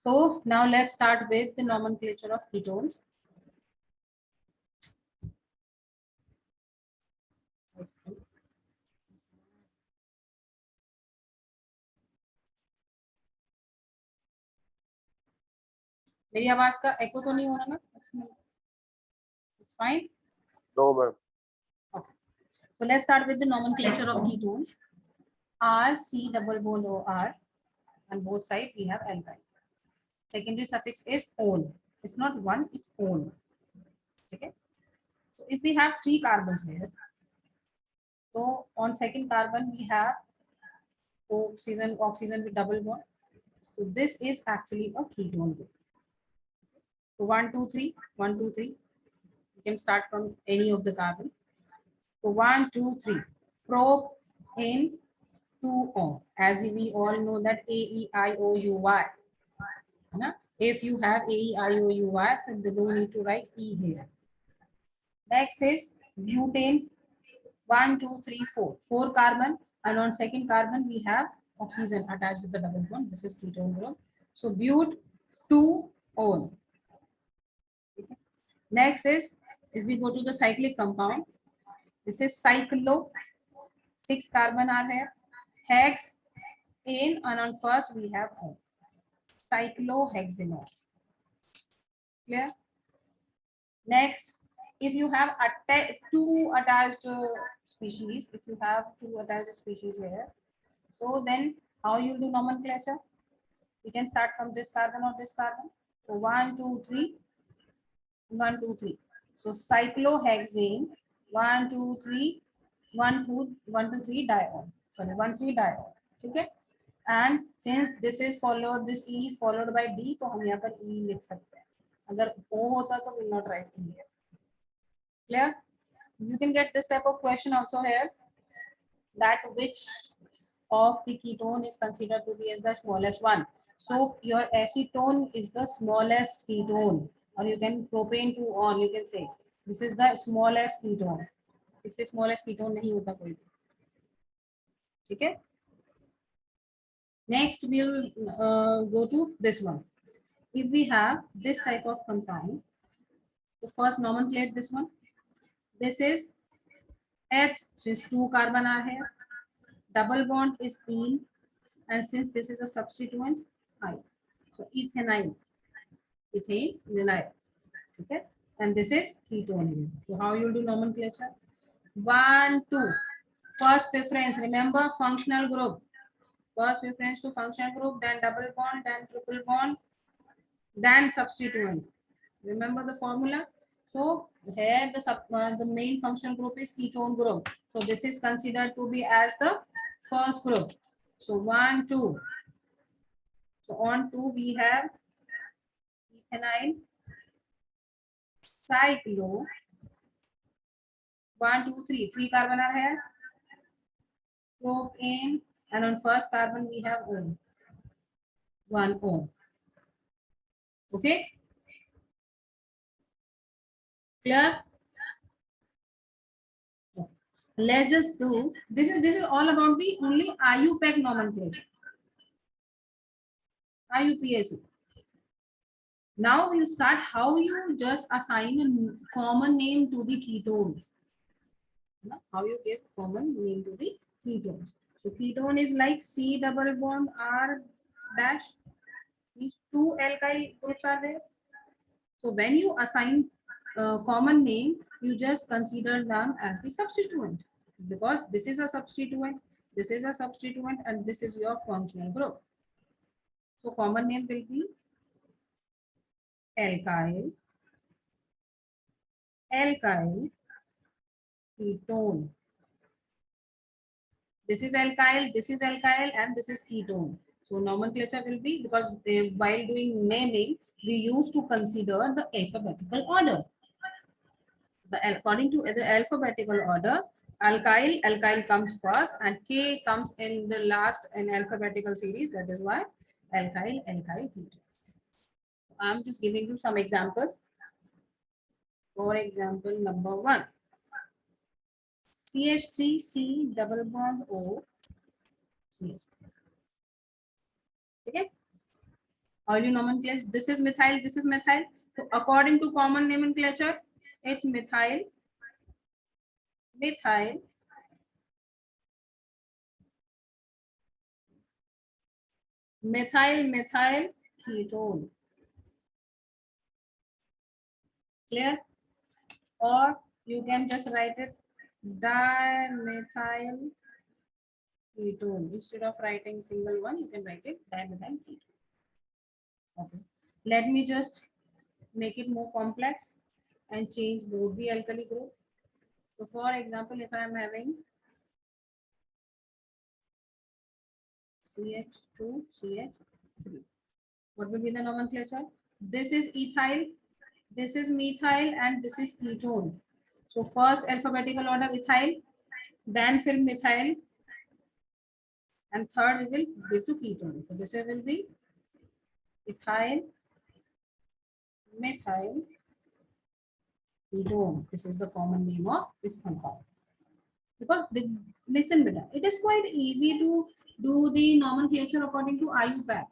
So now let's start with the nomenclature of ketones. मेरी आवाज का एको तो नहीं हो रहा ना? It's fine. No, ma'am. Okay. So let's start with the nomenclature of ketones. R, C, double bond O, R. On both sides we have alkyl. Secondary suffix is -one. It's not one, it's -one. Okay. So if we have 3 carbons here, so on second carbon we have oxygen with double bond. So this is actually a ketone group. So 1, 2, 3, 1, 2, 3. You can start from any of the carbon. So 1, 2, 3. Propane 2O. As we all know that AEIOUY. If you have AEIOUY, so they don't need to write E here. Next is butane 1, 2, 3, 4. 4 carbon, and on second carbon we have oxygen attached with the double bond. This is ketone group. So but 2-ol. Next is, if we go to the cyclic compound, this is cyclo. 6 carbon are here. Hex in, and on first we have O. Cyclohexanol. Clear? Next, if you have two attached species, if you have 2 attached species here, so then how you do nomenclature? We can start from this carbon or this carbon. So 1, 2, 3, 1, 2, 3. So cyclohexane 1, 2, 3, 1, 2, 1, 2, 3 diol. Sorry, 1, 3 diol. Okay. And since this is followed, this E is followed by D, तो हम यहाँ पर E लिख सकते हैं. अगर O होता तो we'll not write E here. Clear? You can get this type of question also here. That which of the ketone is considered to be as the smallest one. So your acetone is the smallest ketone, or you can propane 2-on, you can say this is the smallest ketone. इससे smallest ketone नहीं होता कोई भी. ठीक है? Next we will go to this one. If we have this type of compound, so first nomenclate this one. This is H, since 2 carbon are here. Double bond is ene, and since this is a substituent, I. So ethanyl, ethanyl. Okay, and this is ketone. So how you will do nomenclature? 1, 2. First preference, remember functional group. First preference to functional group, then double bond, then triple bond, then substituent. Remember the formula? So here the main functional group is ketone group. So this is considered to be as the first group. So 1, 2. So on 2 we have ethanyl, cyclo. 1, 2, 3. 3 carbon are here. Propane, and on first carbon we have O. 1 O. Okay. Clear? Let's just do this is all about the only IUPAC nomenclature. IUPAC. Now we'll start how you just assign a common name to the ketones. How you give common name to the ketones. So ketone is like C double bond R dash. These 2 alkyl groups are there. So when you assign common name, you just consider them as the substituent, because this is a substituent, this is a substituent, and this is your functional group. So common name will be alkyl, alkyl ketone. This is alkyl, this is alkyl, and this is ketone. So nomenclature will be, because while doing naming, we used to consider the alphabetical order. According to the alphabetical order, alkyl comes first, and K comes in the last in alphabetical series. That is why alkyl ketone. I'm just giving you some example. For example, number 1, CH3C double bond O, CH3. Okay. Early nomenclature, this is methyl, this is methyl. So according to common nomenclature, it's methyl, methyl, methyl, methyl ketone. Clear? Or you can just write it dimethyl ketone. Instead of writing single one, you can write it dimethyl ketone. Okay. Let me just make it more complex and change both the alkali groups. So for example, if I am having CH2, CH3, what will be the nomenclature? This is ethyl, this is methyl, and this is ketone. So first alphabetical order ethyl, then फिर methyl, and third we will give to ketone. So this will be ethyl, methyl, ketone. This is the common name of this compound. Because listen, beta, it is quite easy to do the nomenclature according to IUPAC.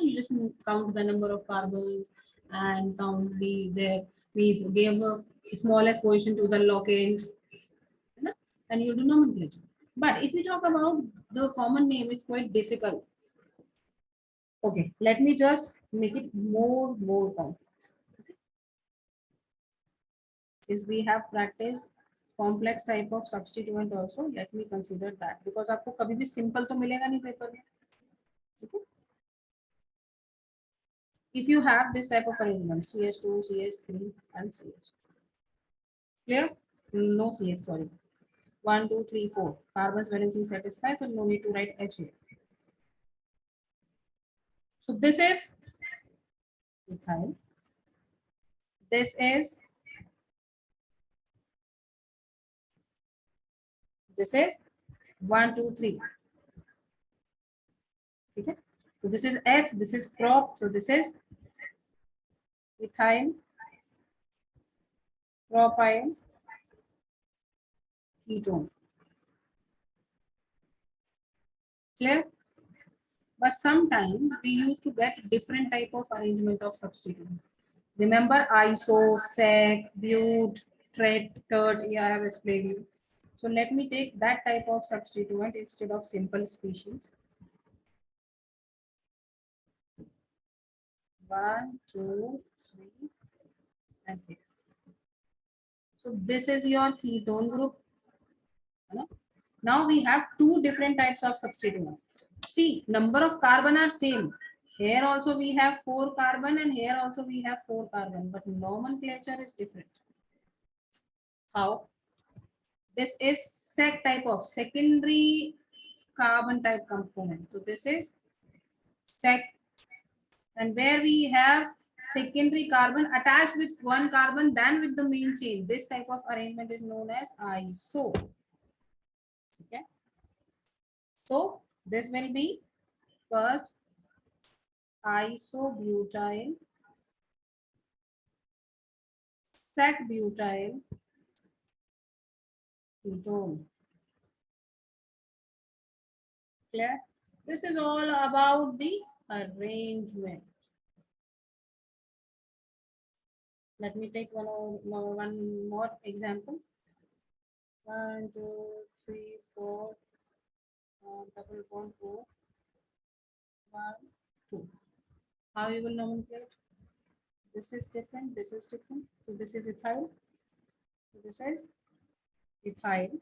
You just count the number of carbons and count their means give a smallest position to the locant, and you do nomenclature. But if you talk about the common name, it's quite difficult. Okay, let me just make it more complex. Okay. Since we have practiced complex type of substituent also, let me consider that, because आपको कभी भी simple तो मिलेगा नहीं paper में. ठीक है? If you have this type of arrangement, CH2, CH3, and CH. Clear? No CH, sorry. 1, 2, 3, 4. Carbons valency satisfied, so no need to write H here. So this is ethyl. This is this is 1, 2, 3. Okay. So this is H, this is prop. So this is ethyl, propyl, ketone. Clear? But sometimes we used to get different type of arrangement of substitute. Remember iso, sec, but, tret, tert, yeah, I have explained you. So let me take that type of substituent instead of simple species. 1, 2, 3, and here. So this is your ketone group. Now we have two different types of substituents. See, number of carbon are same. Here also we have 4 carbon and here also we have 4 carbon, but nomenclature is different. How? This is sec type of secondary carbon type component. So this is sec, and where we have secondary carbon attached with one carbon then with the main chain. This type of arrangement is known as iso. Okay. So this will be first isobutyl, sec-butyl ketone. Clear? This is all about the arrangement. Let me take one more example. 1, 2, 3, 4, double bond 4, 1, 2. How you will nomenclate? This is different, this is different. So this is ethyl. So this is ethyl,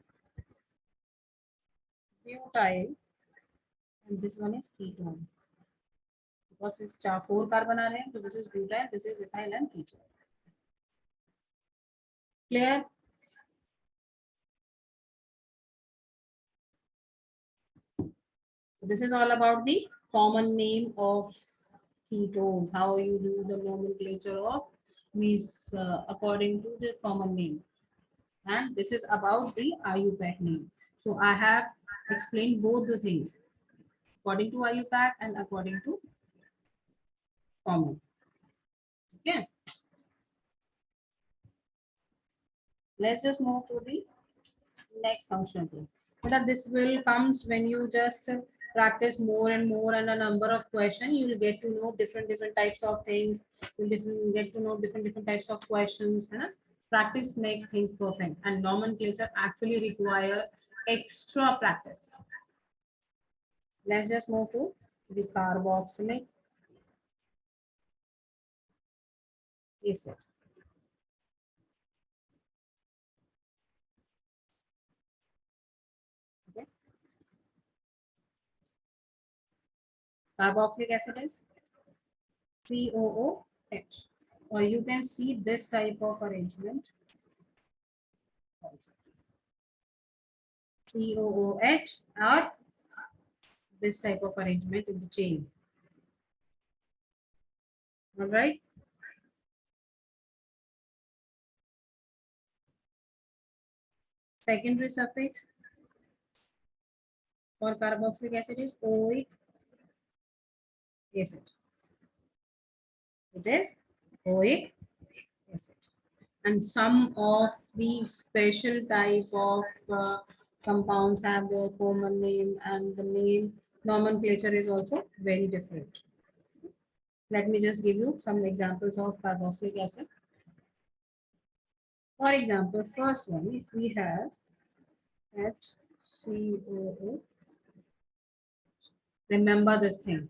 butyl, and this one is ketone. Because it's 4 carbon are here, so this is butyl, this is ethyl and ketone. Clear? This is all about the common name of ketones, how you do the nomenclature of means according to the common name. And this is about the IUPAC name. So I have explained both the things according to IUPAC and according to common. Okay. Let's just move to the next functional group. But this will comes when you just practice more and more and a number of questions, you will get to know different types of things. Get to know different types of questions. है ना? Practice makes things perfect, and nomenclature actually require extra practice. Let's just move to the carboxylic acid. Okay. Carboxylic acid is COOH, or you can see this type of arrangement also. COOH, or this type of arrangement in the chain. All right. Secondary suffix for carboxylic acid is oic acid. It is oic acid. And some of the special type of compounds have their common name, and the name nomenclature is also very different. Let me just give you some examples of carboxylic acid. For example, first one, if we have HCOO, remember this thing.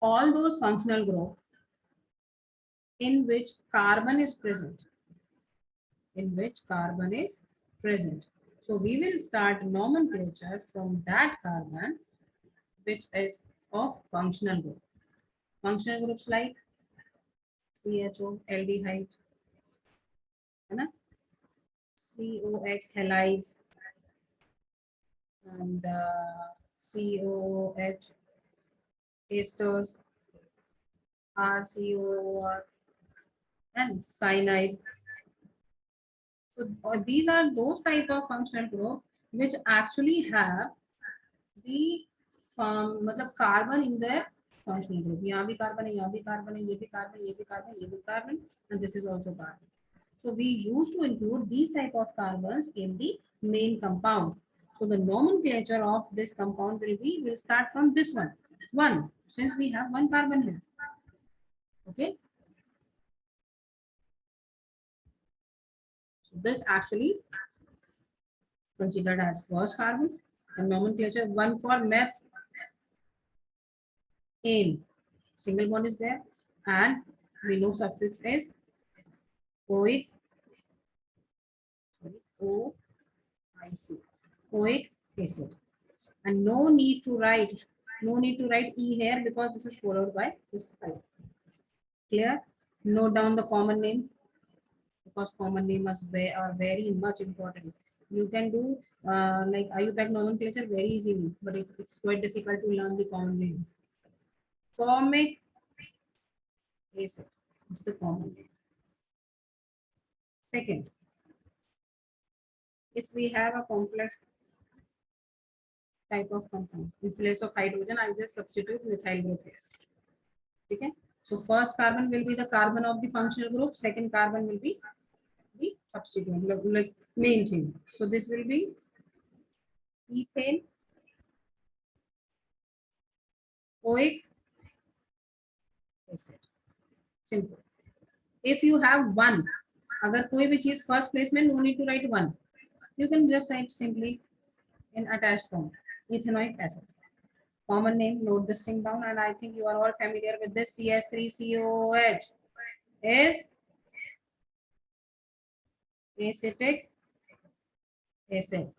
All those functional groups in which carbon is present, So we will start nomenclature from that carbon which is of functional group. Functional groups like CHO, aldehyde, COX halides, and COOH esters, RCOR, and cyanide. So these are those type of functional group which actually have the मतलब carbon in their functional group. यहाँ भी carbon है, यहाँ भी carbon है, ये भी carbon, ये भी carbon, ये भी carbon, and this is also carbon. So we used to include these type of carbons in the main compound. So the nomenclature of this compound will start from this one, since we have one carbon here. Okay. So this actually considered as first carbon, and nomenclature one for meth, aim, single bond is there, and we know suffix is oic, oic acid, and no need to write E here because this is followed by this type. Clear? Note down the common name, because common name are very much important. You can do like IUPAC nomenclature very easily, but it's quite difficult to learn the common name. Formic acid is the common name. Second, if we have a complex type of compound, in place of hydrogen, I just substitute methyl group here. Okay. So first carbon will be the carbon of the functional group. Second carbon will be the substituent, like main chain. So this will be ethane, oic acid. Simple. If you have one, अगर कोई भी चीज first place में, no need to write one. You can just write simply in attached form, ethanoic acid. Common name, note this thing down, and I think you are all familiar with this. CH3COOH is acetic acid.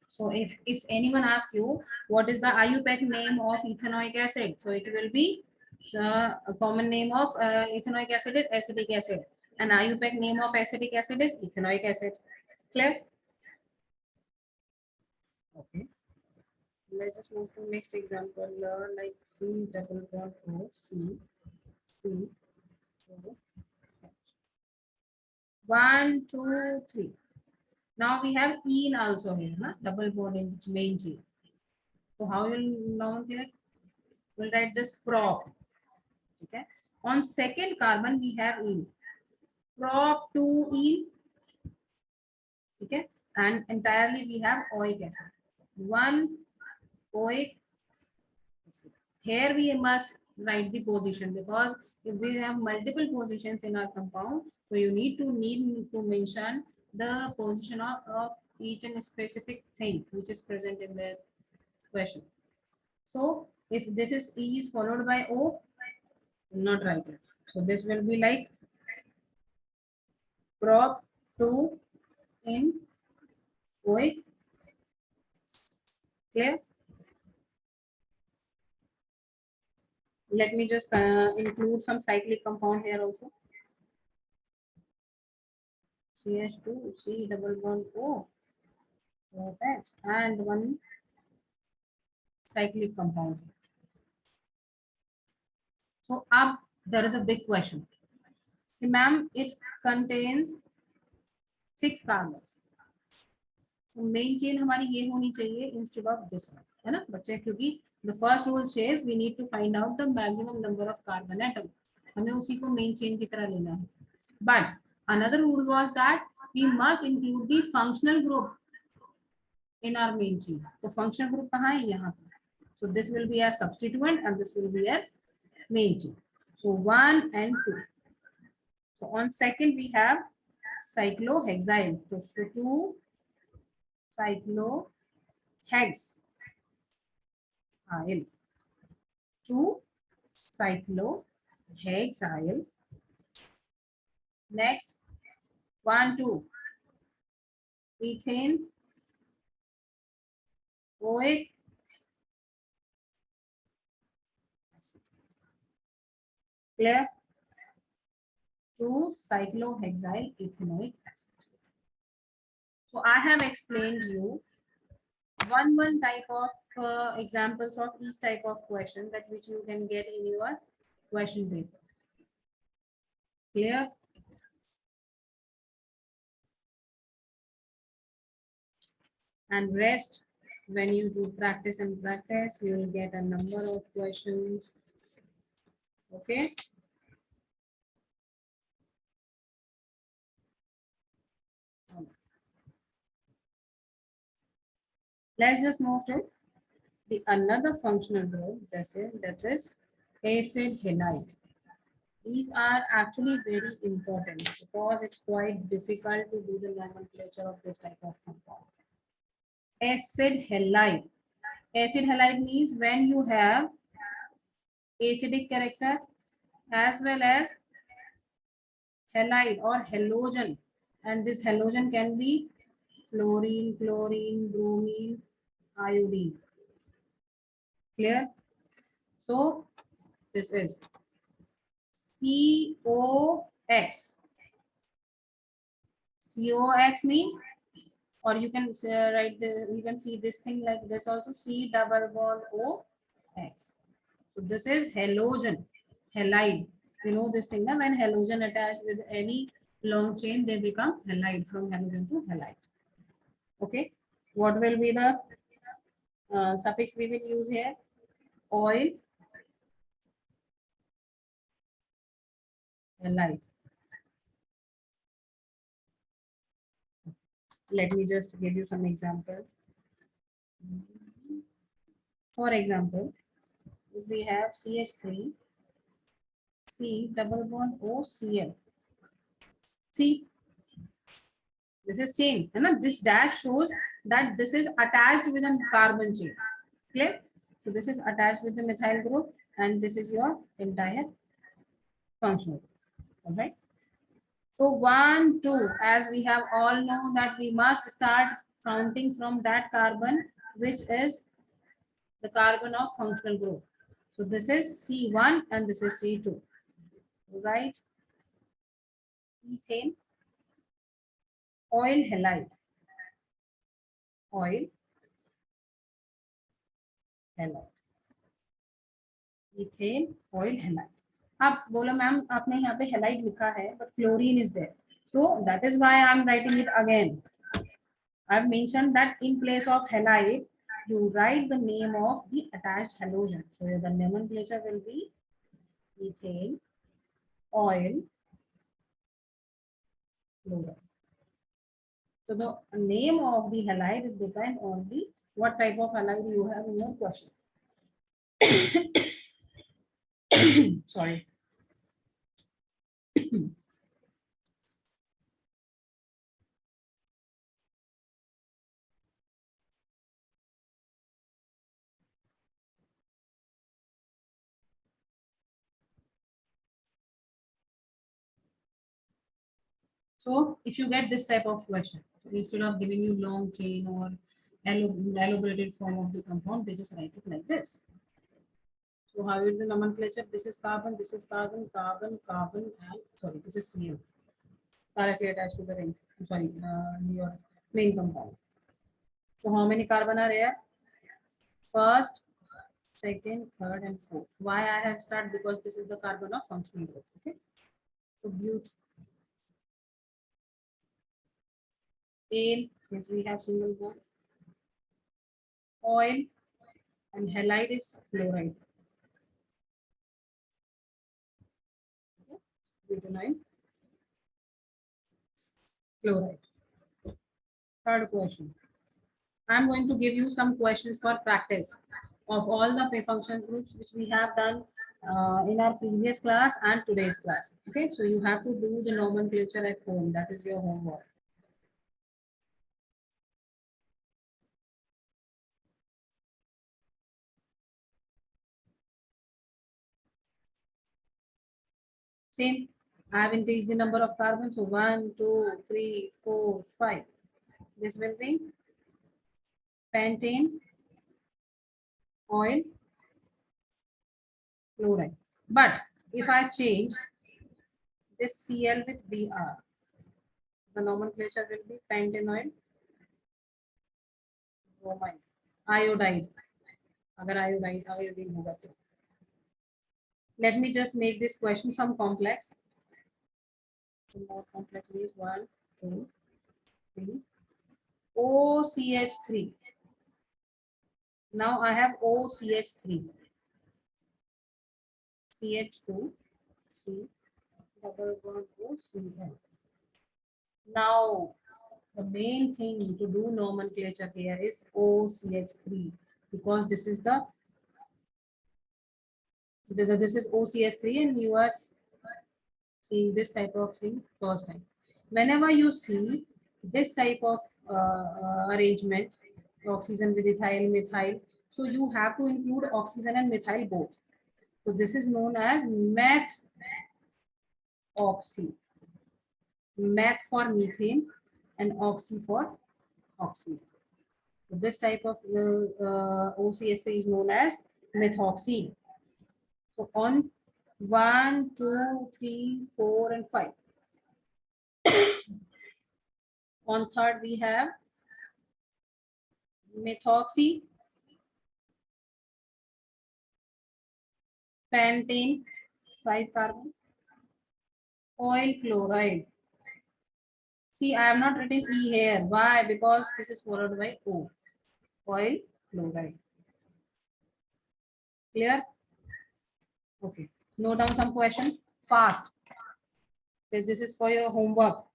So if anyone asks you what is the IUPAC name of ethanoic acid, so it will be a common name of ethanoic acid is acetic acid, and IUPAC name of acetic acid is ethanoic acid. Clear? Okay. Let's just move to next example, like C double bond O C C O H. 1, 2, 3. Now we have ene also here, huh? Double bond in the main chain. So how will nomenclature? We'll write this prop. Okay. On second carbon we have ene. Prop 2 ene. Okay. And entirely we have oic acid. 1 oic acid. Here we must write the position, because if we have multiple positions in our compound, so you need to mention the position of each and specific thing which is present in the question. So if this is E is followed by O, will not write it. So this will be like prop 2 in oic. Clear? Let me just include some cyclic compound here also. CH2, C double bond O, OH, and one cyclic compound. So up there is a big question. Ma'am, it contains 6 carbons. तो main chain हमारी ये होनी चाहिए instead of this one, है ना बच्चे, क्योंकि the first rule says we need to find out the maximum number of carbon atom, हमें उसी को मेन चेन की तरह लेना है. But another rule was that we must include the functional group in our main chain. तो functional group कहाँ है? यहाँ पे. So this will be our substituent and this will be our main chain. So 1 and 2. So on second we have cyclohexyl. So 2 cyclohexyl, 2 cyclohexyl. Next 1 2 ethane oic acid. Clear? 2 cyclohexyl ethanoic acid. So I have explained you one type of examples of each type of question that which you can get in your question paper. Clear? And rest, when you do practice and practice, you will get a number of questions. Okay. Let's just move to the another functional group, that is acid halide. These are actually very important because it's quite difficult to do the nomenclature of this type of compound. Acid halide. Acid halide means when you have acidic character as well as halide or halogen, and this halogen can be fluorine, chlorine, bromine, iodine. Clear? So this is COX. COX means, or you can write you can see this thing like this also, C double bond OX. So this is halogen, halide. You know this thing now, when halogen attached with any long chain, they become halide, from halogen to halide. Okay. What will be the suffix we will use here? Oil halide. Let me just give you some examples. For example, if we have CH3, C double bond OCl. See, this is chain, and this dash shows that this is attached with a carbon chain. Clear? So this is attached with the methyl group, and this is your entire functional group. All right. So 1 2, as we have all know that we must start counting from that carbon which is the carbon of functional group. So this is C1 and this is C2. Right? Ethane, oil halide, oil halide, ethane, oil halide. आप बोलो ma'am आपने यहाँ पे halide लिखा है, but chlorine is there. So that is why I am writing it again. I have mentioned that in place of halide, you write the name of the attached halogen. So the nomenclature will be ethane, oil, chlorine. So the name of the halide depends on the What type of halide you have in your question? Sorry. So if you get this type of question, so instead of giving you long chain or elaborated form of the compound, they just write it like this. So how is the nomenclature? This is carbon, carbon, and sorry, this is Cl directly attached to the ring. Sorry, your main compound. So how many carbon are here? First, second, third, and fourth. Why I have started? Because this is the carbon of functional group. Okay. So butane, since we have single bond, oil, and halide is chloride. Okay. Butanine, chloride. Third question. I'm going to give you some questions for practice of all the pay function groups which we have done in our previous class and today's class. Okay, so you have to do the nomenclature at home. That is your homework. Same. I have increased the number of carbons. So 1, 2, 3, 4, 5. This will be pentane, oil, chloride. But if I change this Cl with Br, the nomenclature will be pentanoid, bromide, iodide. अगर iodine होगा तो. Let me just make this question some complex. Some more complex is 1, 2, 3. OCH3. Now I have OCH3. CH2, C, double bond OCl. Now the main thing to do nomenclature here is OCH3 because this is this is OCH3 and you are seeing this type of thing first time. Whenever you see this type of arrangement, oxygen with ethyl, methyl, so you have to include oxygen and methyl both. So this is known as meth oxy. Meth for methane and oxy for oxys. So this type of OCS3 is known as methoxy. So on 1, 2, 3, 4, and 5. On third, we have methoxy, pentane, 5 carbon, oil chloride. See, I have not written E here. Why? Because this is followed by O. Oil chloride. Clear? Okay. Note down some question fast. Okay, this is for your homework.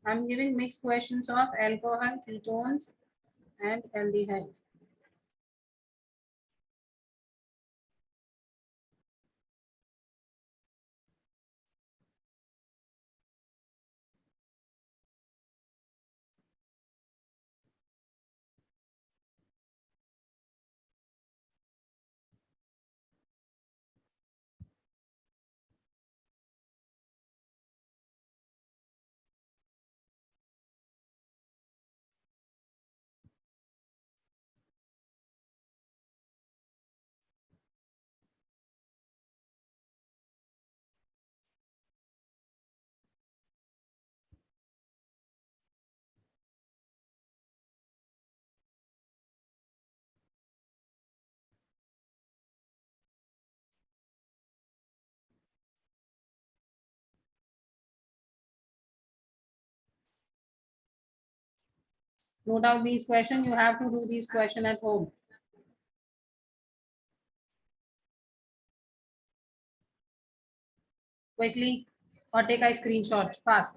I'm giving mixed questions of alcohol, ketones, and aldehydes. Note out these questions. You have to do these questions at home. Quickly, or take a screenshot fast.